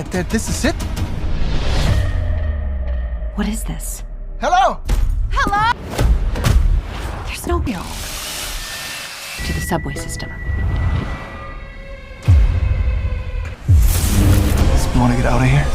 This is it? What is this? Hello? Hello? There's no bill to the subway system. You want to get out of here?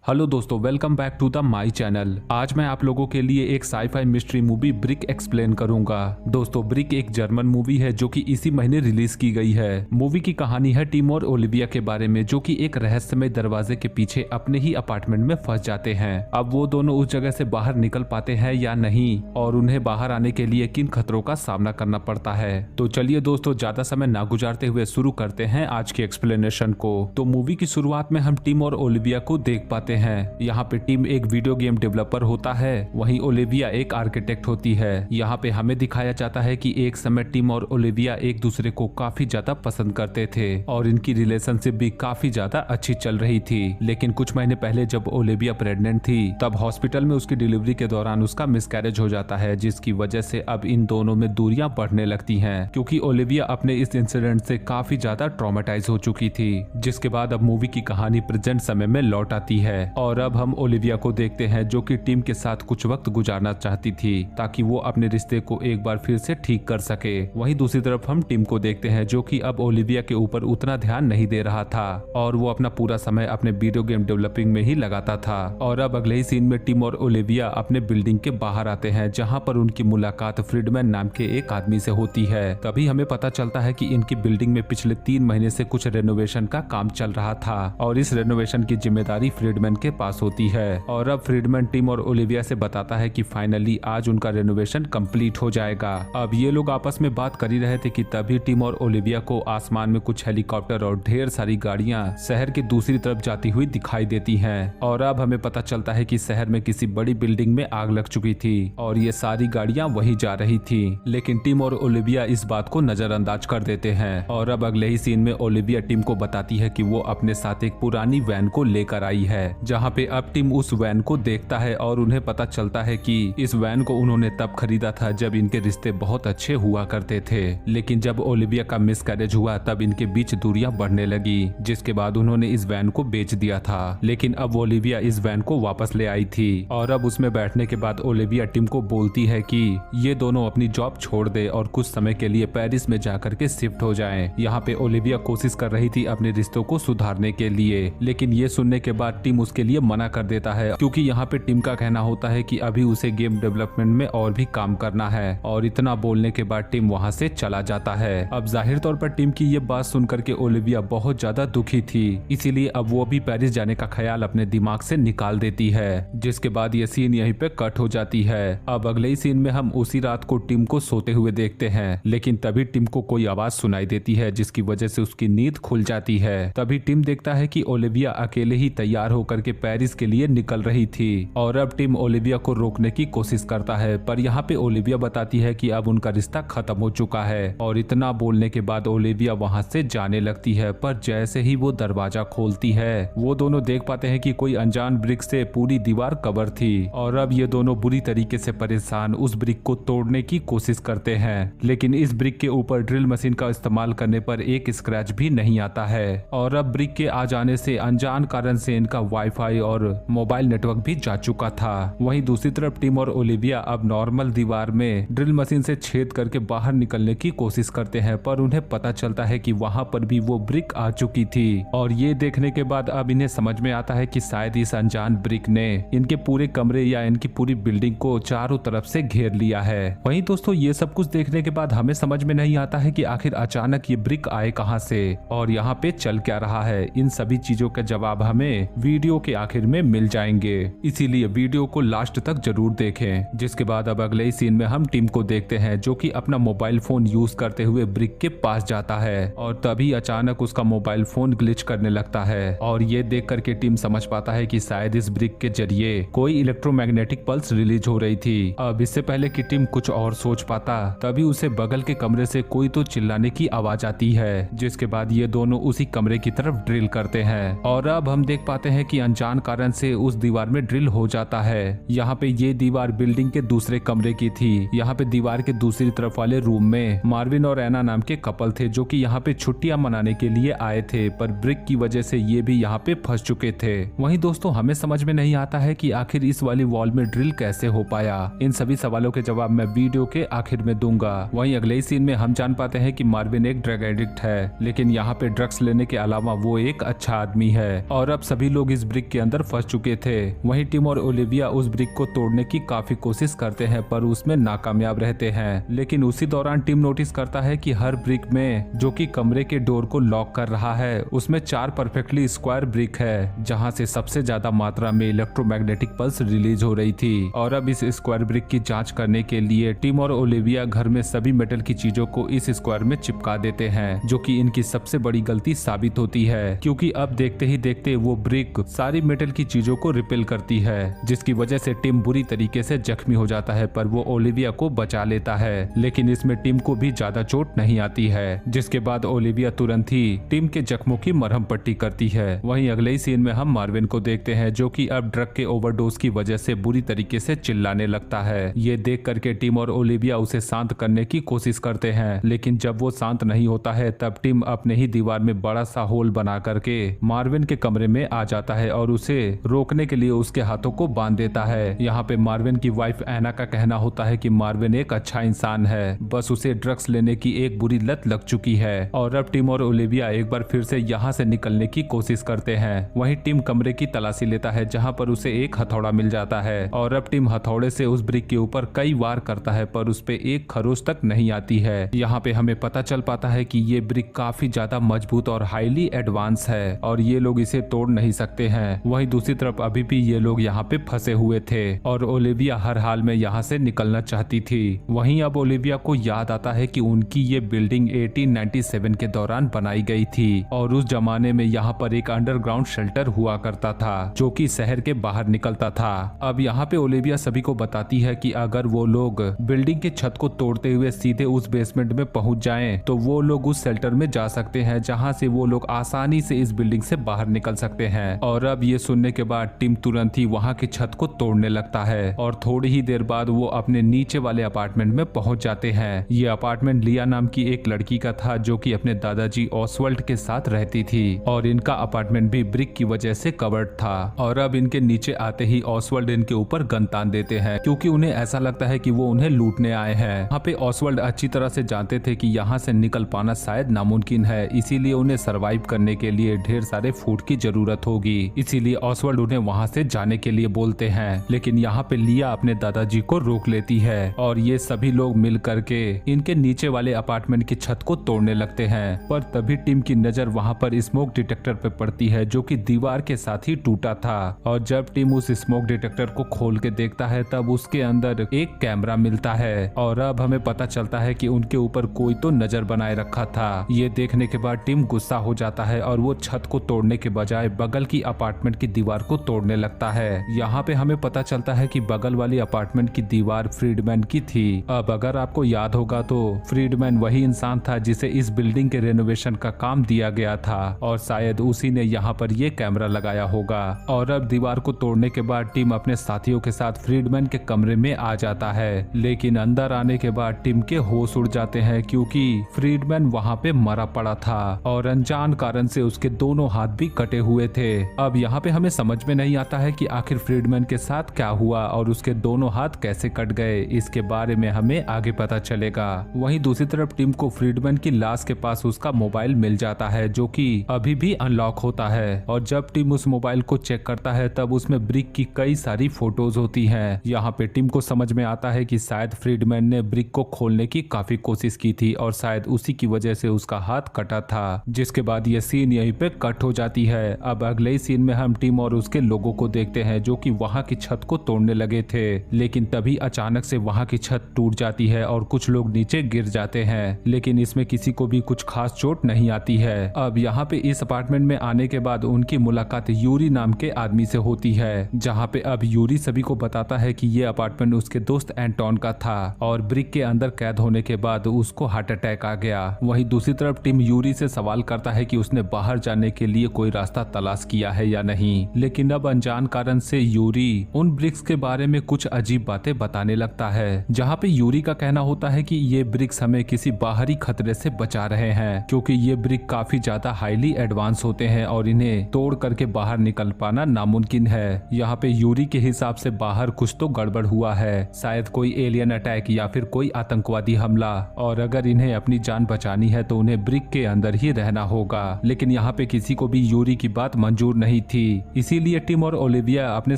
Hello दोस्तों, welcome back to the my channel. आज मैं आप लोगों के लिए एक sci-fi mystery movie Brick explain करूंगा। दोस्तों, ब्रिक एक जर्मन मूवी है जो कि इसी महीने रिलीज की गई है। मूवी की कहानी है टिम और ओलिविया के बारे में, जो कि एक रहस्यमय दरवाजे के पीछे अपने ही अपार्टमेंट में फंस जाते हैं। अब वो दोनों उस जगह से बाहर निकल पाते हैं या नहीं, और उन्हें बाहर आने के लिए किन खतरों का सामना करना पड़ता है। तो चलिए दोस्तों, ज्यादा समय ना गुजारते हुए शुरू करते हैं आज की एक्सप्लेनेशन को। तो मूवी की शुरुआत में हम टिम और ओलिविया को देख पाते हैं। यहाँ पे टिम एक वीडियो गेम डेवलपर होता है, वहीं ओलिविया एक आर्किटेक्ट होती है। यहाँ पे हमें दिखाया जाता है कि एक समय टिम और ओलिविया एक दूसरे को काफी ज्यादा पसंद करते थे और इनकी रिलेशनशिप भी काफी ज्यादा अच्छी चल रही थी। लेकिन कुछ महीने पहले जब ओलिविया प्रेग्नेंट थी, तब हॉस्पिटल में उसकी डिलीवरी के दौरान उसका मिसकैरेज हो जाता है, जिसकी वजह से अब इन दोनों में दूरियां बढ़ने लगती हैं, क्योंकि ओलिविया अपने इस इंसिडेंट से काफी ज्यादा ट्रॉमेटाइज हो चुकी थी। जिसके बाद अब मूवी की कहानी प्रेजेंट समय में लौट आती है और अब हम ओलिविया को देखते हैं, जो कि टिम के साथ कुछ वक्त गुजारना चाहती थी ताकि वो अपने रिश्ते को एक बार फिर से ठीक कर सके। वहीं दूसरी तरफ हम टिम को देखते हैं, जो कि अब ओलिविया के ऊपर उतना ध्यान नहीं दे रहा था और वो अपना पूरा समय अपने वीडियो गेम डेवलपिंग में ही लगाता था। और अब अगले ही सीन में टिम और ओलिविया अपने बिल्डिंग के बाहर आते हैं, जहाँ पर उनकी मुलाकात फ्रीडमैन नाम के एक आदमी से होती है। तभी हमें पता चलता है कि इनकी बिल्डिंग में पिछले 3 महीने से कुछ रेनोवेशन का काम चल रहा था और इस रेनोवेशन की जिम्मेदारी फ्रीडमैन के पास होती है। और अब फ्रीडमैन टिम और ओलिविया से बताता है कि फाइनली आज उनका रेनोवेशन कंप्लीट हो जाएगा। अब ये लोग आपस में बात कर ही रहे थे कि तभी टिम और ओलिविया को आसमान में कुछ हेलीकॉप्टर और ढेर सारी गाड़ियां शहर की दूसरी तरफ जाती हुई दिखाई देती हैं। और अब हमें पता चलता है कि शहर में किसी बड़ी बिल्डिंग में आग लग चुकी थी और ये सारी गाड़ियां वही जा रही थी। लेकिन टिम और ओलिविया इस बात को नजरअंदाज कर देते हैं। और अब अगले ही सीन में ओलिविया टिम को बताती है कि वो अपने साथ एक पुरानी वैन को लेकर आई है, जहाँ पे अब टिम उस वैन को देखता है और उन्हें पता चलता है कि इस वैन को उन्होंने तब खरीदा था जब इनके रिश्ते बहुत अच्छे हुआ करते थे। लेकिन जब ओलिविया का मिसकैरेज हुआ, तब इनके बीच दूरियां बढ़ने लगी, जिसके बाद उन्होंने इस वैन को बेच दिया था। लेकिन अब ओलिविया इस वैन को वापस ले आई थी और अब उसमें बैठने के बाद ओलिविया टिम को बोलती है कि ये दोनों अपनी जॉब छोड़ दे और कुछ समय के लिए पेरिस में जाकर के शिफ्ट हो जाएं। यहाँ पे ओलिविया कोशिश कर रही थी अपने रिश्तों को सुधारने के लिए, लेकिन ये सुनने के बाद टिम उसके लिए मना कर देता है, क्योंकि यहाँ पे टिम का कहना होता है कि अभी उसे गेम डेवलपमेंट में और भी काम करना है। और इतना बोलने के बाद टिम वहाँ से चला जाता है। अब जाहिर तौर पर टिम की ये बात सुनकर के ओलिविया बहुत ज्यादा दुखी थी, इसीलिए अब वो भी पेरिस जाने का ख्याल अपने दिमाग से निकाल देती है। जिसके बाद ये सीन यहीं पे कट हो जाती है। अब अगले ही सीन में हम उसी रात को टिम को सोते हुए देखते हैं, लेकिन तभी टिम को कोई आवाज सुनाई देती है, जिसकी वजह से उसकी नींद खुल जाती है। तभी टिम देखता है कि ओलिविया अकेले ही तैयार होकर के पेरिस के लिए निकल रही थी और अब टिम ओलिविया को रोकने की कोशिश करता है, पर यहाँ पे ओलिविया बताती है कि अब उनका रिश्ता खत्म हो चुका है। और इतना बोलने के बाद ओलिविया वहाँ से जाने लगती है, पर जैसे ही वो दरवाजा खोलती है, वो दोनों देख पाते हैं कि कोई अनजान ब्रिक से पूरी दीवार कवर थी। और अब ये दोनों बुरी तरीके से परेशान उस ब्रिक को तोड़ने की कोशिश करते हैं, लेकिन इस ब्रिक के ऊपर ड्रिल मशीन का इस्तेमाल करने पर एक स्क्रैच भी नहीं आता है। और अब ब्रिक के आ जाने से अनजान कारण से इनका वाईफाई और मोबाइल नेटवर्क भी जा चुका था। वहीं दूसरी तरफ टिम और ओलिविया अब नॉर्मल दीवार में ड्रिल मशीन से छेद करके बाहर निकलने की कोशिश करते हैं, पर उन्हें पता चलता है कि वहां पर भी वो ब्रिक आ चुकी थी। और ये देखने के बाद अब इन्हें समझ में आता है कि शायद इस अनजान ब्रिक ने इनके पूरे कमरे या इनकी पूरी बिल्डिंग को चारों तरफ से घेर लिया है। वहीं दोस्तों, ये सब कुछ देखने के बाद हमें समझ में नहीं आता है कि आखिर अचानक ये ब्रिक आए कहां से और यहाँ पे चल क्या रहा है। इन सभी चीजों का जवाब हमें वीडियो के आखिर में मिल जाएंगे, इसीलिए वीडियो को लास्ट तक जरूर देखें। जिसके बाद अब अगले ही सीन में हम टिम को देखते हैं, जो कि अपना मोबाइल फोन यूज करते हुए ब्रिक के पास जाता है और तभी अचानक उसका मोबाइल फोन ग्लिच करने लगता है। और ये देख करके टिम समझ पाता है कि शायद इस ब्रिक के जरिए कोई इलेक्ट्रोमैग्नेटिक पल्स रिलीज हो रही थी। अब इससे पहले कि टिम कुछ और सोच पाता, तभी उसे बगल के कमरे से कोई तो चिल्लाने की आवाज आती है। जिसके बाद ये दोनों उसी कमरे की तरफ ड्रिल करते हैं और अब हम देख पाते हैं कि अनजान कारण से उस दीवार में ड्रिल हो जाता है। यहाँ पे ये दीवार बिल्डिंग के दूसरे कमरे की थी। यहाँ पे दीवार के दूसरी तरफ वाले रूम में मार्विन और एना नाम के कपल थे जो कि यहाँ पे छुट्टियां मनाने के लिए आए थे, पर ब्रिक की वजह से ये भी यहाँ पे फंस चुके थे। वहीं दोस्तों हमें समझ में नहीं आता है कि आखिर इस वाली वॉल में ड्रिल कैसे हो पाया। इन सभी सवालों के जवाब मैं वीडियो के आखिर में दूंगा। वहीं अगले ही सीन में हम जान पाते हैं कि मार्विन एक ड्रग एडिक्ट है, लेकिन यहाँ पे ड्रग्स लेने के अलावा वो एक अच्छा आदमी है और अब सभी लोग इस ब्रिक के अंदर फंस चुके थे। वहीं टिम और ओलिविया उस ब्रिक को तोड़ने की काफी कोशिश करते हैं पर उसमें नाकामयाब रहते हैं। लेकिन उसी दौरान टिम नोटिस करता है कि हर ब्रिक में जो कि कमरे के डोर को लॉक कर रहा है उसमें 4 परफेक्टली स्क्वायर ब्रिक है जहां से सबसे ज्यादा मात्रा में इलेक्ट्रोमैग्नेटिक पल्स रिलीज हो रही थी। और अब इस स्क्वायर ब्रिक की जांच करने के लिए टिम और ओलिविया घर में सभी मेटल की चीजों को इस स्क्वायर में चिपका देते हैं, जो कि इनकी सबसे बड़ी गलती साबित होती है क्योंकि अब देखते ही देखते वो ब्रिक सारी मेटल की चीजों को रिपेल करती है, जिसकी वजह से टिम बुरी तरीके से जख्मी हो जाता है पर वो ओलिविया को बचा लेता है। लेकिन इसमें टिम को भी ज्यादा चोट नहीं आती है, जिसके बाद ओलिविया तुरंत ही टिम के जख्मों की मरहम पट्टी करती है। वहीं अगले ही सीन में हम मार्विन को देखते हैं जो कि अब ड्रग के ओवरडोज की वजह से बुरी तरीके से चिल्लाने लगता है। ये देख करके टिम और ओलिविया उसे शांत करने की कोशिश करते हैं, लेकिन जब वो शांत नहीं होता है तब टिम अपने ही दीवार में बड़ा सा होल बना करके मार्विन के कमरे में आ जाता है और उसे रोकने के लिए उसके हाथों को बांध देता है। यहाँ पे मार्विन की वाइफ एना का कहना होता है कि मार्विन एक अच्छा इंसान है, बस उसे ड्रग्स लेने की एक बुरी लत लग चुकी है। और अब टिम और ओलिविया एक बार फिर से यहाँ से निकलने की कोशिश करते हैं। वहीं टिम कमरे की तलाशी लेता है जहाँ पर उसे एक हथौड़ा मिल जाता है और अब टिम हथौड़े से उस ब्रिक के ऊपर कई वार करता है पर उस पे एक खरोच तक नहीं आती है। यहाँ पे हमें पता चल पाता है कि ये ब्रिक काफी ज्यादा मजबूत और हाईली एडवांस है और ये लोग इसे तोड़ नहीं सकते हैं। वहीं दूसरी तरफ अभी भी ये लोग यहाँ पे फंसे हुए थे और ओलिविया हर हाल में यहाँ से निकलना चाहती थी। वहीं अब ओलिविया को याद आता है कि उनकी ये बिल्डिंग 1897 के दौरान बनाई गई थी और उस जमाने में यहाँ पर एक अंडरग्राउंड शेल्टर हुआ करता था जो कि शहर के बाहर निकलता था। अब यहाँ पे ओलिविया सभी को बताती है कि अगर वो लोग बिल्डिंग की छत को तोड़ते हुए सीधे उस बेसमेंट में पहुंच जाएं तो वो लोग उस शेल्टर में जा सकते हैं जहां से वो लोग आसानी से इस बिल्डिंग से बाहर निकल सकते हैं। और अब ये सुनने के बाद टिम तुरंत ही वहां की छत को तोड़ने लगता है और थोड़ी ही देर बाद वो अपने नीचे वाले अपार्टमेंट में पहुंच जाते हैं। ये अपार्टमेंट लिया नाम की एक लड़की का था जो कि अपने दादाजी ऑसवाल्ड के साथ रहती थी और इनका अपार्टमेंट भी ब्रिक की वजह से कवर्ड था। और अब इनके नीचे आते ही ऑसवाल्ड इनके ऊपर गन तान देते हैं क्योंकि उन्हें ऐसा लगता है कि वो उन्हें लूटने आए हैं। यहाँ पे ऑसवाल्ड अच्छी तरह से जानते थे कि यहाँ से निकल पाना शायद नामुमकिन है, इसीलिए उन्हें सरवाइव करने के लिए ढेर सारे फूड की जरूरत होगी, इसीलिए ऑसवाल्ड उन्हें वहाँ से जाने के लिए बोलते हैं। लेकिन यहाँ पे लिया अपने दादाजी को रोक लेती है और ये सभी लोग मिल करके इनके नीचे वाले अपार्टमेंट की छत को तोड़ने लगते हैं। पर तभी टिम की नजर वहाँ पर स्मोक डिटेक्टर पे पड़ती है जो कि दीवार के साथ ही टूटा था और जब टिम उस स्मोक डिटेक्टर को खोल के देखता है तब उसके अंदर एक कैमरा मिलता है और अब हमें पता चलता है कि उनके ऊपर कोई तो नजर बनाए रखा था। ये देखने के बाद टिम गुस्सा हो जाता है और वो छत को तोड़ने के बजाय बगल की अपार्टमेंट की दीवार को तोड़ने लगता है। यहाँ पे हमें पता चलता है कि बगल वाली अपार्टमेंट की दीवार फ्रीडमैन की थी। अब अगर आपको याद होगा तो फ्रीडमैन वही इंसान था जिसे इस बिल्डिंग के रेनोवेशन का काम दिया गया था और शायद उसी ने यहाँ पर ये कैमरा लगाया होगा। और अब दीवार को तोड़ने के बाद टिम अपने साथियों के साथ फ्रीडमैन के कमरे में आ जाता है, लेकिन अंदर आने के बाद टिम के होश उड़ जाते हैं क्योंकि फ्रीडमैन वहाँ पे मरा पड़ा था और अनजान कारण से उसके दोनों हाथ भी कटे हुए थे। अब यहाँ पे हमें समझ में नहीं आता है कि आखिर फ्रीडमैन के साथ क्या हुआ और उसके दोनों हाथ कैसे कट गए, इसके बारे में हमें आगे पता चलेगा। वहीं दूसरी तरफ टिम को फ्रीडमैन की लाश के पास उसका मोबाइल मिल जाता है जो कि अभी भी अनलॉक होता है और जब टिम उस मोबाइल को चेक करता है तब उसमें ब्रिक की कई सारी फोटोज होती हैं। यहाँ पे टिम को समझ में आता है कि शायद फ्रीडमैन ने ब्रिक को खोलने की काफी कोशिश की थी और शायद उसी की वजह से उसका हाथ कटा था, जिसके बाद ये सीन यहीं पे कट हो जाती है। अब अगले ही सीन में हम टिम और उसके लोगों को देखते हैं जो कि वहाँ की छत को तोड़ने लगे थे, लेकिन तभी अचानक से वहाँ की छत टूट जाती है और कुछ लोग नीचे गिर जाते हैं, लेकिन इसमें किसी को भी कुछ खास चोट नहीं आती है। अब यहाँ पे इस अपार्टमेंट में आने के बाद उनकी मुलाकात यूरी नाम के आदमी से होती है, जहाँ पे अब यूरी सभी को बताता है कि ये अपार्टमेंट उसके दोस्त एंटोन का था और ब्रिक के अंदर कैद होने के बाद उसको हार्ट अटैक आ गया। वहीं दूसरी तरफ टिम यूरी से सवाल करता है कि उसने बाहर जाने के लिए कोई रास्ता तलाश किया है या या नहीं, लेकिन अब अनजान कारण से यूरी उन ब्रिक्स के बारे में कुछ अजीब बातें बताने लगता है, जहाँ पे यूरी का कहना होता है कि ये ब्रिक्स हमें किसी बाहरी खतरे से बचा रहे हैं, क्योंकि ये ब्रिक काफी ज्यादा हाईली एडवांस होते हैं और इन्हें तोड़ करके बाहर निकल पाना नामुमकिन है। यहाँ पे यूरी के हिसाब से बाहर कुछ तो गड़बड़ हुआ है, शायद कोई एलियन अटैक या फिर कोई आतंकवादी हमला, और अगर इन्हें अपनी जान बचानी है तो उन्हें ब्रिक के अंदर ही रहना होगा। लेकिन यहाँ पे किसी को भी यूरी की बात मंजूर नहीं थी, इसीलिए टिम और ओलिविया अपने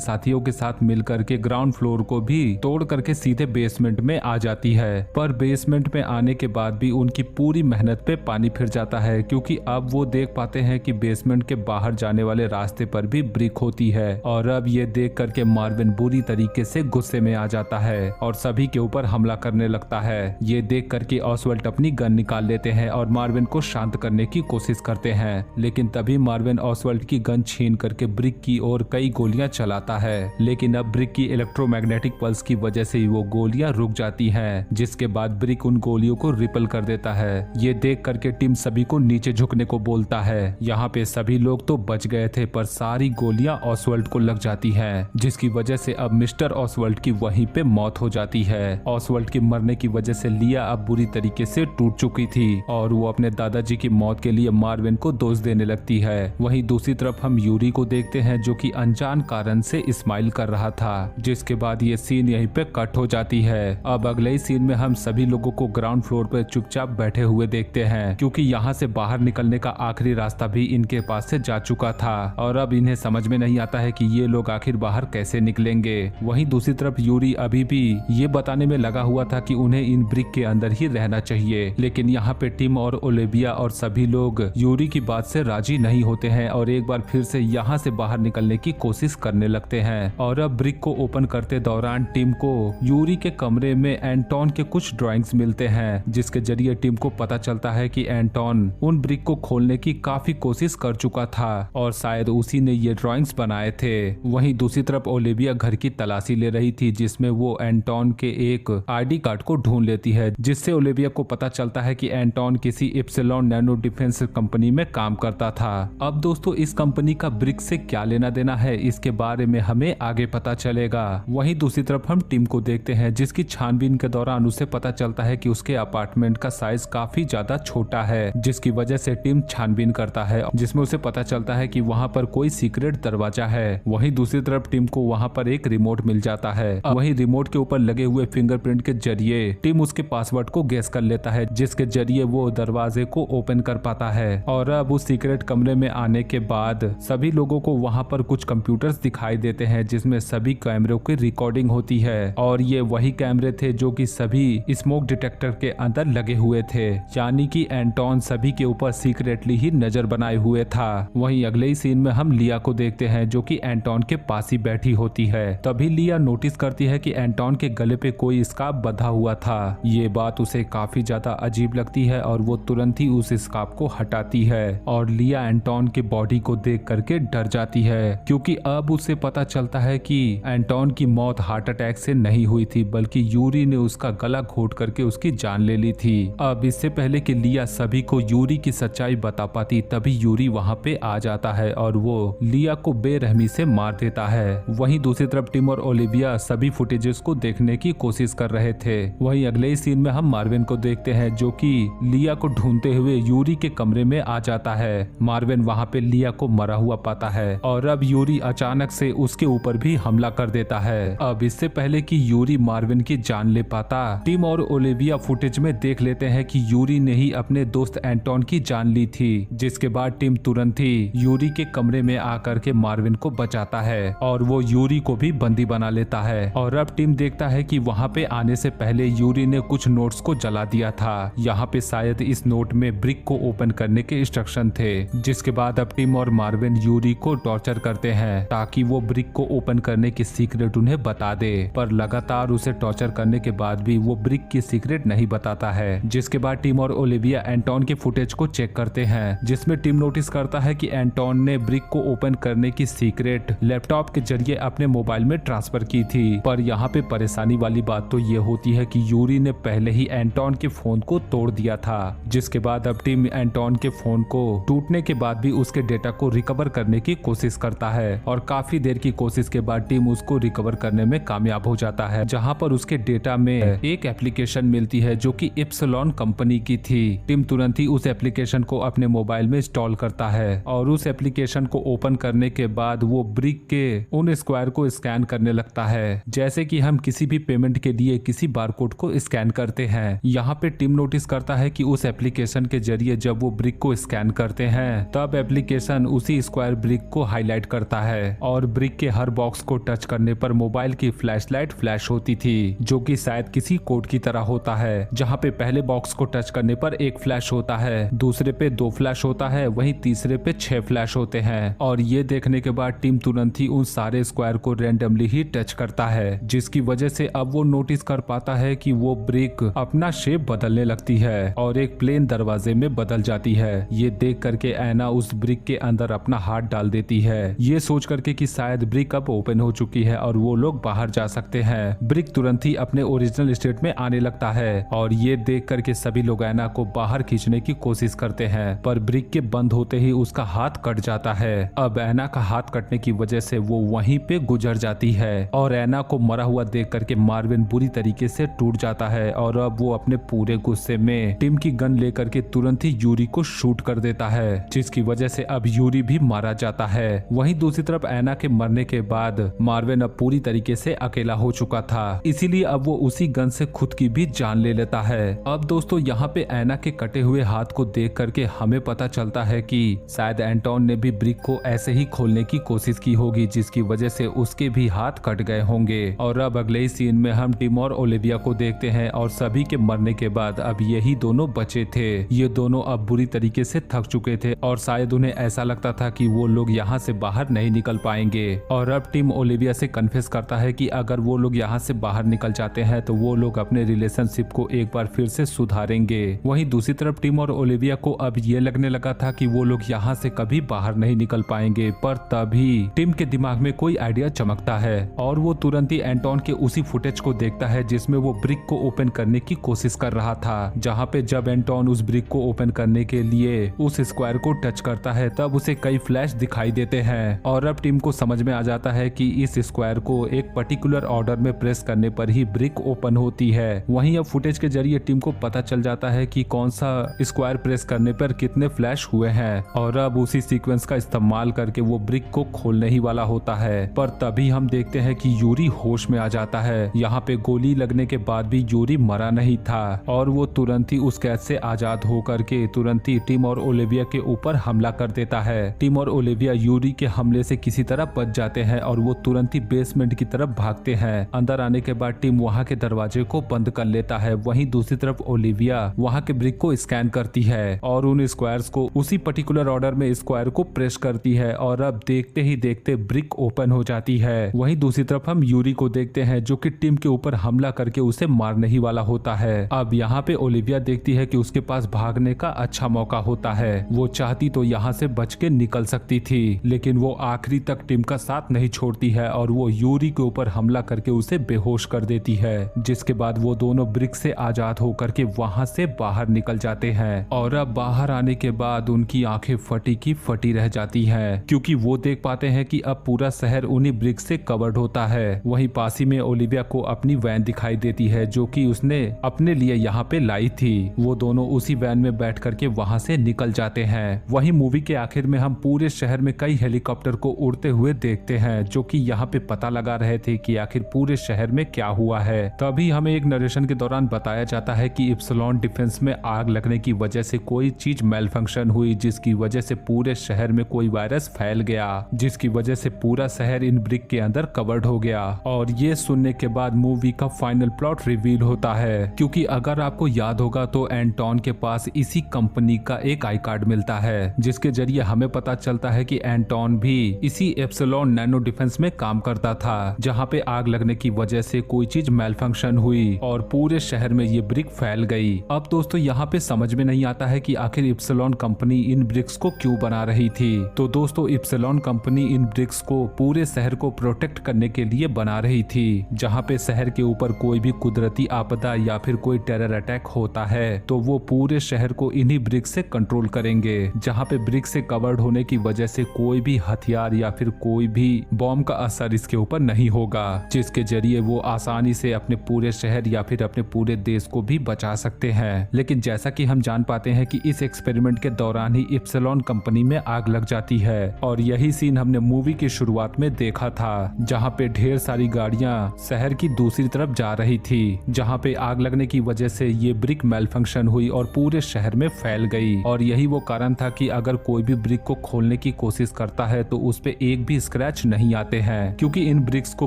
साथियों के साथ मिलकर के ग्राउंड फ्लोर को भी तोड़ करके सीधे बेसमेंट में आ जाती है। पर बेसमेंट में आने के बाद भी उनकी पूरी मेहनत पे पानी फिर जाता है, क्योंकि अब वो देख पाते हैं कि बेसमेंट के बाहर जाने वाले रास्ते पर भी ब्रिक होती है। और अब ये देख करके मार्विन बुरी तरीके से गुस्से में आ जाता है और सभी के ऊपर हमला करने लगता है। ये देख करके ऑसवाल्ड अपनी गन निकाल लेते हैं और मार्विन को शांत करने की कोशिश करते हैं, लेकिन तभी मार्विन ऑसवाल्ड की गन छीन करके ब्रिक की ओर कई गोलियां चलाता है। लेकिन अब ब्रिक की इलेक्ट्रोमैग्नेटिक पल्स की वजह से वो गोलियां रुक जाती हैं, जिसके बाद ब्रिक उन गोलियों को रिपल कर देता है। ये देख करके टिम सभी को नीचे झुकने को बोलता है। यहाँ पे सभी लोग तो बच गए थे, पर सारी गोलियां ऑसवाल्ड को लग जाती हैं, जिसकी वजह से अब मिस्टर ऑसवाल्ड की वहीं पे मौत हो जाती है। ऑसवाल्ड की मरने की वजह से लिया अब बुरी तरीके से टूट चुकी थी और वो अपने दादाजी की मौत के लिए मार्विन को दोष देने लगती है। वहीं दूसरी तरफ हम यूरी को देखते हैं, जो कि अनजान कारण से स्माइल कर रहा था, जिसके बाद ये सीन यहीं पे कट हो जाती है। अब अगले ही सीन में हम सभी लोगों को ग्राउंड फ्लोर पर चुपचाप बैठे हुए देखते हैं, क्योंकि यहाँ से बाहर निकलने का आखिरी रास्ता भी इनके पास से जा चुका था और अब इन्हें समझ में नहीं आता है कि ये लोग आखिर बाहर कैसे निकलेंगे। वहीं दूसरी तरफ यूरी अभी भी ये बताने में लगा हुआ था कि उन्हें इन ब्रिक के अंदर ही रहना चाहिए, लेकिन यहाँ पे टिम और ओलिविया और सभी लोग यूरी की बात से राजी नहीं होते हैं और एक बार फिर से यहाँ से बाहर निकलने की कोशिश करने लगते हैं। और अब ब्रिक को ओपन करते दौरान टिम को यूरी के कमरे में एंटोन के कुछ ड्राइंग्स मिलते हैं, जिसके जरिए टिम को पता चलता है कि एंटोन उन ब्रिक को खोलने की काफी कोशिश कर चुका था और शायद उसी ने ये ड्राइंग्स बनाए थे। वहीं दूसरी तरफ ओलिविया घर की तलाशी ले रही थी, जिसमें वो एंटोन के एक आईडी कार्ड को ढूंढ लेती है, जिससे ओलिविया को पता चलता है कि एंटोन किसी इप्सिलॉन नैनो डिफेंस कंपनी में काम करता था। अब दोस्तों इस कंपनी का ब्रिक से क्या लेना देना है, इसके बारे में हमें आगे पता चलेगा। वहीं दूसरी तरफ हम टिम को देखते हैं, जिसकी छानबीन के दौरान उसे पता चलता है कि उसके अपार्टमेंट का साइज काफी ज्यादा छोटा है, जिसकी वजह से टिम छानबीन करता है, जिसमें उसे पता चलता है कि वहाँ पर कोई सीक्रेट दरवाजा है। वहीं दूसरी तरफ टिम को वहाँ पर एक रिमोट मिल जाता है। वहीं रिमोट के ऊपर लगे हुए फिंगरप्रिंट के जरिए टिम उसके पासवर्ड को गेस कर लेता है, जिसके जरिए वो दरवाजे को ओपन कर पाता है। और अब उस सीक्रेट कमरे में आने के बाद सभी लोगों को वहाँ पर कुछ कंप्यूटर्स दिखाई देते हैं, जिसमें सभी कैमरों की रिकॉर्डिंग होती है और ये वही कैमरे थे जो कि सभी स्मोक डिटेक्टर के अंदर लगे हुए थे, यानी कि एंटोन सभी के ऊपर सीक्रेटली ही नजर बनाए हुए था। वहीं अगले ही सीन में हम लिया को देखते हैं, जो कि एंटोन के पास ही बैठी होती है। तभी लिया नोटिस करती है कि एंटोन के गले पे कोई स्कार्फ बंधा हुआ था। ये बात उसे काफी ज्यादा अजीब लगती है और वो तुरंत ही उस स्कार्फ को हटाती है और लिया एंटोन के बॉडी को देख करके डर जाती है, क्योंकि अब उसे पता चलता है कि एंटोन की मौत हार्ट अटैक से नहीं हुई थी, बल्कि यूरी ने उसका गला घोट करके उसकी जान ले ली थी। अब इससे पहले कि लिया सभी को यूरी की सच्चाई बता पाती, तभी यूरी वहाँ पे आ जाता है और वो लिया को बेरहमी से मार देता है। वहीं दूसरी तरफ टिम और ओलिविया सभी फुटेजेस को देखने की कोशिश कर रहे थे। वहीं अगले ही सीन में हम मार्विन को देखते हैं, जो कि लिया को ढूंढते हुए यूरी के कमरे में आ जाता है। मार्विन वहाँ पे लिया को मरा हुआ पाता है और अब यूरी अचानक से उसके ऊपर भी हमला कर देता है। अब इससे पहले कि यूरी मार्विन की जान ले पाता, टिम और ओलिविया फुटेज में देख लेते हैं कि यूरी ने ही अपने दोस्त एंटोन की जान ली थी, जिसके बाद टिम तुरंत ही यूरी के कमरे में आकर के मार्विन को बचाता है और वो यूरी को भी बंदी बना लेता है। और अब टिम देखता है कि वहाँ पे आने से पहले यूरी ने कुछ नोट्स को जला दिया था। यहाँ पे शायद इस नोट में ब्रिक को ओपन करने के इंस्ट्रक्शन थे, जिसके बाद अब टिम और मार्विन यूरी को टॉर्चर करते हैं ताकि वो ब्रिक को ओपन करने की सीक्रेट उन्हें बता दे, पर लगातार उसे टॉर्चर करने के बाद भी वो ब्रिक की सीक्रेट नहीं बताता है। जिसके बाद टिम और ओलिविया एंटोन के फुटेज को चेक करते हैं, जिसमें टिम नोटिस करता है कि एंटोन ने ब्रिक को ओपन करने की सीक्रेट लैपटॉप के जरिए अपने मोबाइल में ट्रांसफर की थी। पर यहाँ पे परेशानी वाली बात तो ये होती है कि यूरी ने पहले ही एंटोन के फोन को तोड़ दिया था, जिसके बाद अब टीम एंटोन के फोन को टूटने के बाद भी उसके डेटा को रिकवर करने की कोशिश करता है और काफी देर की कोशिश के बाद टीम उसको रिकवर करने में कामयाब हो जाता है, जहाँ पर उसके डेटा में एक एप्लीकेशन मिलती है जो कि इप्सिलॉन कंपनी की थी। टीम तुरंत ही उस एप्लीकेशन को अपने मोबाइल में इंस्टॉल करता है और उस एप्लीकेशन को ओपन करने के बाद वो ब्रिक के उन स्क्वायर को स्कैन करने लगता है, जैसे कि हम किसी भी पेमेंट के लिए किसी बारकोड को स्कैन करते हैं। यहाँ पे टीम नोटिस करता है कि उस एप्लीकेशन के जरिए जब वो ब्रिक को स्कैन करते हैं तब एप्लीकेशन उसी स्क्वायर ब्रिक को हाईलाइट करता है और ब्रिक के हर बॉक्स को टच करने पर मोबाइल की फ्लैशलाइट फ्लैश होती थी, जो कि शायद किसी कोड की तरह होता है, जहाँ पे पहले बॉक्स को टच करने पर एक फ्लैश होता है, दूसरे पे 2 फ्लैश होता है, वहीं तीसरे पे 6 फ्लैश होते हैं। और ये देखने के बाद टीम तुरंत ही उन सारे स्क्वायर को रैंडमली ही टच करता है, जिसकी वजह से अब वो नोटिस कर पाता है कि वो ब्रिक अपना शेप बदलने लगती है और एक प्लेन दरवाजे में बदल जाती है। ये देख करके एना उस ब्रिक के अंदर अपना हाथ डाल देती है, ये सोच करके कि शायद ब्रिक अब ओपन हो चुकी है और वो लोग बाहर जा सकते हैं। ब्रिक तुरंत ही अपने ओरिजिनल स्टेट में आने लगता है और ये देख करके सभी लोग एना को बाहर खींचने की कोशिश करते हैं, पर ब्रिक के बंद होते ही उसका हाथ कट जाता है। अब एना का हाथ कटने की वजह से वो वहीं पे गुजर जाती है और एना को मरा हुआ देख करके मार्विन बुरी तरीके से टूट जाता है और अब वो अपने पूरे गुस्से में टीम की गन लेकर के तुरंत ही यूरी को शूट कर देता है, जिसकी वजह से अब यूरी भी मारा जाता है। वहीं दूसरी तरफ एना के मरने के बाद मार्विन अब पूरी तरीके से अकेला हो चुका था, इसीलिए अब वो उसी गन से खुद की भी जान ले लेता है। अब दोस्तों यहाँ पे एना के कटे हुए हाथ को देख करके हमें पता चलता है कि शायद एंटोन ने भी ब्रिक को ऐसे ही खोलने की कोशिश की होगी, जिसकी वजह से उसके भी हाथ कट गए होंगे। और अब अगले ही सीन में हम टिम और ओलिविया को देखते हैं और सभी के मरने के बाद अब यही दोनों बचे थे। ये दोनों अब बुरी तरीके से थक चुके थे और शायद उन्हें ऐसा लगता था कि वो लोग यहाँ से बाहर नहीं निकल पाएंगे। और अब टिम ओलिविया से कन्फेस करता है कि अगर वो लोग यहाँ से बाहर निकल जाते हैं तो वो लोग अपने रिलेशनशिप को एक बार फिर से सुधारेंगे। वहीं दूसरी तरफ टिम और ओलिविया को अब ये लगने लगा था कि वो लोग यहाँ से कभी बाहर नहीं निकल पाएंगे, पर तभी टिम के दिमाग में कोई आइडिया चमकता है और वो तुरंत ही एंटोन के उसी फुटेज को देखता है जिसमें वो ब्रिक को ओपन करने की कोशिश कर रहा था, जहाँ पे जब एंटोन उस ब्रिक को ओपन करने के लिए उस स्क्वायर को टच करता है तब उसे कई फ्लैश दिखाई देते हैं। और अब टिम को समझ में आ जाता है कि इस स्क्वायर को एक पर्टिकुलर ऑर्डर में प्रेस करने पर ही ब्रिक ओपन होती है। वहीं अब फुटेज के जरिए टिम को पता चल जाता है कि कौन सा स्क्वायर प्रेस करने पर कितने फ्लैश हुए हैं और अब उसी सीक्वेंस का इस्तेमाल करके वो ब्रिक को खोलने ही वाला होता है। पर तभी हम देखते हैं कि यूरी होश में आ जाता है। यहाँ पे गोली लगने के बाद भी यूरी मरा नहीं था और वो तुरंत ही उस कैद से आजाद होकर के तुरंत ही टिम और ओलिविया के ऊपर हमला कर देता है। टिम और ओलिविया यूरी के हमले से किसी तरह बच जाते हैं और वो तुरंत ही बेसमेंट की तरफ भागते हैं। अंदर आने के बाद टिम वहाँ के दरवाजे को बंद कर लेता है। वहीं दूसरी तरफ ओलिविया वहाँ के ब्रिक को स्कैन करती है और उन स्क्वायर्स को उसी पर्टिकुलर ऑर्डर में स्क्वायर को प्रेस करती है और अब देखते ही देखते ब्रिक ओपन हो जाती है। वहीं दूसरी तरफ हम यूरी को देखते हैं जो कि टिम के ऊपर हमला करके उसे मारने ही वाला होता है। अब यहाँ पे ओलिविया देखती है कि उसके पास भागने का अच्छा मौका होता है। वो चाहती तो यहाँ से बच के निकल सकती थी, लेकिन वो आखिरी तक टिम का साथ नहीं छोड़ती है और वो यूरी के ऊपर हमला करके उसे बेहोश कर देती है, जिसके बाद वो दोनों ब्रिक से आजाद होकर के वहाँ से बाहर निकल जाते हैं। और अब बाहर आने के बाद उनकी आंखें फटी की फटी रह जाती हैं, क्योंकि वो देख पाते हैं कि अब पूरा शहर उन्हीं ब्रिक से कवर्ड होता है। वहीं पास ही में ओलिविया को अपनी वैन दिखाई देती है जो कि उसने अपने लिए यहाँ पे लाई थी। वो दोनों उसी वैन में बैठ करके वहाँ से निकल जाते हैं। वहीं मूवी के आखिर में हम पूरे शहर में कई हेलीकॉप्टर को उड़ते हुए देखते हैं जो कि यहाँ पे पता लगा रहे थे कि आखिर पूरे शहर में क्या हुआ है। तभी हमें एक नरेशन के दौरान बताया जाता है कि इप्सिलॉन डिफेंस में आग लगने की वजह से कोई चीज मेल फंक्शन हुई, जिसकी वजह से पूरे शहर में कोई वायरस फैल गया, जिसकी वजह से पूरा शहर इन ब्रिक के अंदर कवर्ड हो गया। और ये सुनने के बाद मूवी का फाइनल प्लॉट रिवील होता है, क्योंकि अगर आपको याद होगा तो एंटोन के पास इसी कंपनी का एक आई कार्ड मिलता है, जिसके जरिए हमें पता चलता है कि एंटोन भी इसी इप्सिलॉन नैनो डिफेंस में काम करता था, जहाँ पे आग लगने की वजह से कोई चीज मेल फंक्शन हुई और पूरे शहर में ये ब्रिक फैल गई। अब दोस्तों यहाँ पे समझ में नहीं आता है कि आखिर इप्सिलॉन कंपनी इन ब्रिक्स को क्यों बना रही थी। तो दोस्तों इप्सिलॉन कंपनी इन ब्रिक्स को पूरे शहर को प्रोटेक्ट करने के लिए बना रही थी। जहाँ पे शहर के ऊपर कोई भी कुदरती आपदा या फिर कोई टेरर अटैक होता है तो वो पूरे शहर को इन्हीं ब्रिक्स से कंट्रोल करेंगे। जहाँ पे ब्रिक्स से कवर्ड होने की वजह से कोई भी हथियार या फिर कोई भी बॉम्ब का असर इसके ऊपर नहीं होगा, जिसके जरिए वो आसानी से अपने पूरे शहर या फिर अपने पूरे देश को भी बचा सकते हैं। लेकिन जैसा कि हम जान पाते हैं कि इस एक्सपेरिमेंट के दौरान ही इप्सिलॉन कंपनी में आग लग जाती है और यही सीन हमने मूवी की शुरुआत में देखा था, जहाँ पे ढेर सारी गाड़ियां शहर की दूसरी तरफ जा रही थी, जहाँ पे आग लगने की वजह से ये ब्रिक मेल फंक्शन हुई और पूरे शहर में फैल गई। और यही वो कारण था कि अगर कोई भी ब्रिक को खोलने की कोशिश करता है तो उस पे एक भी स्क्रैच नहीं आते हैं, क्योंकि इन ब्रिक्स को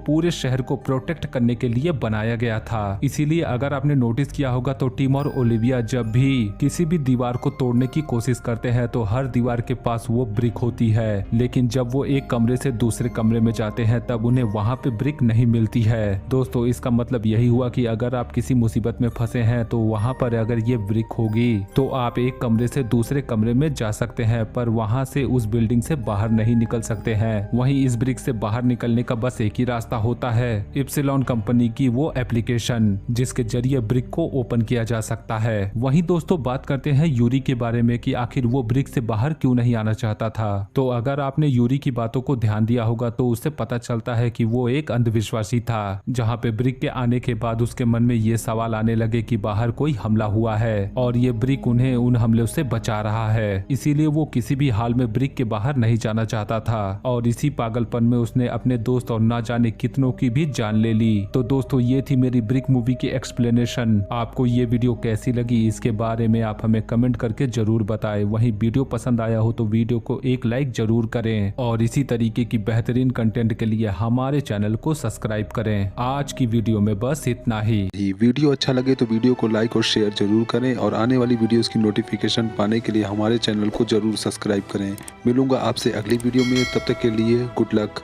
पूरे शहर को प्रोटेक्ट करने के लिए बनाया गया था। इसीलिए अगर आपने नोटिस किया होगा तो टिम और ओलिविया जब भी किसी भी दीवार को तोड़ने की कोशिश करते हैं तो हर दीवार के पास वो ब्रिक होती है, लेकिन जब वो एक कमरे से दूसरे कमरे में जाते हैं तब उन्हें वहाँ पे ब्रिक नहीं मिलती है। दोस्तों, इसका मतलब यही हुआ कि अगर आप किसी मुसीबत में फंसे हैं तो वहाँ पर अगर ये ब्रिक होगी तो आप एक कमरे से दूसरे कमरे में जा सकते हैं, पर वहाँ से उस बिल्डिंग से बाहर नहीं निकल सकते हैं। वहीं इस ब्रिक से बाहर निकलने का बस एक ही रास्ता होता है, इप्सिलॉन कंपनी की वो एप्लीकेशन जिसके जरिए ब्रिक को ओपन किया जा सकता है। वहीं दोस्तों, बात करते हैं यूरी के बारे में कि आखिर वो ब्रिक से बाहर क्यों नहीं आना चाहता था। तो अगर आपने यूरी की बातों को ध्यान दिया होगा तो उससे पता चलता है कि वो एक अंधविश्वासी था, जहाँ पे ब्रिक के आने के बाद उसके मन में ये सवाल आने लगे कि बाहर कोई हमला हुआ है और ये ब्रिक उन्हें उन हमले से बचा रहा है। इसीलिए वो किसी भी हाल में ब्रिक के बाहर नहीं जाना चाहता था और इसी पागलपन में उसने अपने दोस्त और ना जाने कितनों की भी जान ले ली। तो दोस्तों, ये थी मेरी ब्रिक मूवी की एक्सप्लेनेशन। आपको ये वीडियो कैसी लगी इसके बारे में आप हमें कमेंट करके जरूर बताएं। वहीं वीडियो पसंद आया हो तो वीडियो को एक लाइक जरूर करें और इसी तरीके की बेहतरीन कंटेंट के लिए हमारे चैनल को सब्सक्राइब करें। आज की वीडियो में बस इतना ही। वीडियो अच्छा लगे तो वीडियो को लाइक और शेयर जरूर करें और आने वाली वीडियोस की नोटिफिकेशन पाने के लिए हमारे चैनल को जरूर सब्सक्राइब करें। मिलूंगा आपसे अगली वीडियो में, तब तक के लिए गुड लक।